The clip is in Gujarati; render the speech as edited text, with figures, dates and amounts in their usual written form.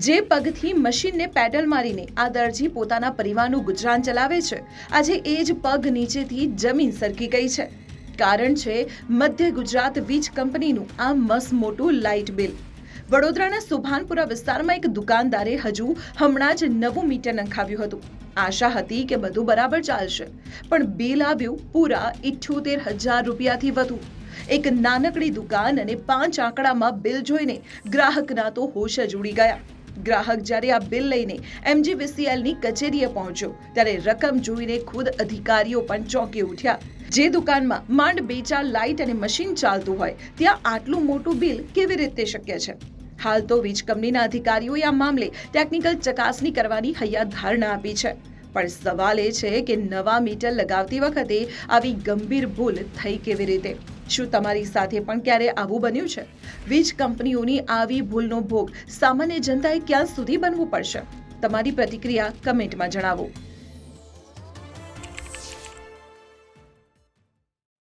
જે પગથી મશીનને પેડલ મારીને આ દરજી પોતાના પરિવારનું ગુજરાન ચલાવે છે, આજે એ જ પગ નીચેથી જમીન સરકી ગઈ છે. કારણ છે મધ્ય ગુજરાત વીજ કંપનીનું આ મસ્ત મોટું લાઇટ બિલ. વડોદરાના સુભાનપુરા વિસ્તારમાં એક દુકાનદારે હમણાં જ નવું મીટર નંખાવ્યું હતું. આશા હતી કે બધું બરાબર ચાલશે, પણ બિલ આવ્યું પૂરા 78,000 રૂપિયાથી વધુ. એક નાનકડી દુકાન અને 5 આંકડામાં બિલ જોઈને ગ્રાહકના તો હોશ જ ઉડી ગયા. ગ્રાહક જ્યારે આ બિલ લઈને MGVCLની કચેરીએ પહોંચ્યો ત્યારે રકમ જોઈને ખુદ અધિકારીઓ પણ ચોંકી ઉઠ્યા. જે દુકાનમાં માંડ 2-4 લાઇટ અને મશીન ચાલતું હોય ત્યાં આટલું મોટું બિલ કેવી રીતે શક્ય છે? હાલ તો વીજ કંપનીના અધિકારીઓએ આ મામલે ટેકનિકલ ચકાસણી કરવાની હૈયાધારણા આપી છે. પણ સવાલ એ છે કે નવા મીટર લગાવતી વખતે આવી ગંભીર ભૂલ થઈ કેવી રીતે? શું તમારી સાથે પણ ક્યારે આવું બન્યું છે? વીજ કંપનીઓની આવી ભૂલનો ભોગ સામાન્ય જનતાએ ક્યાં સુધી બનવું પડશે? તમારી પ્રતિક્રિયા કમેન્ટમાં જણાવો.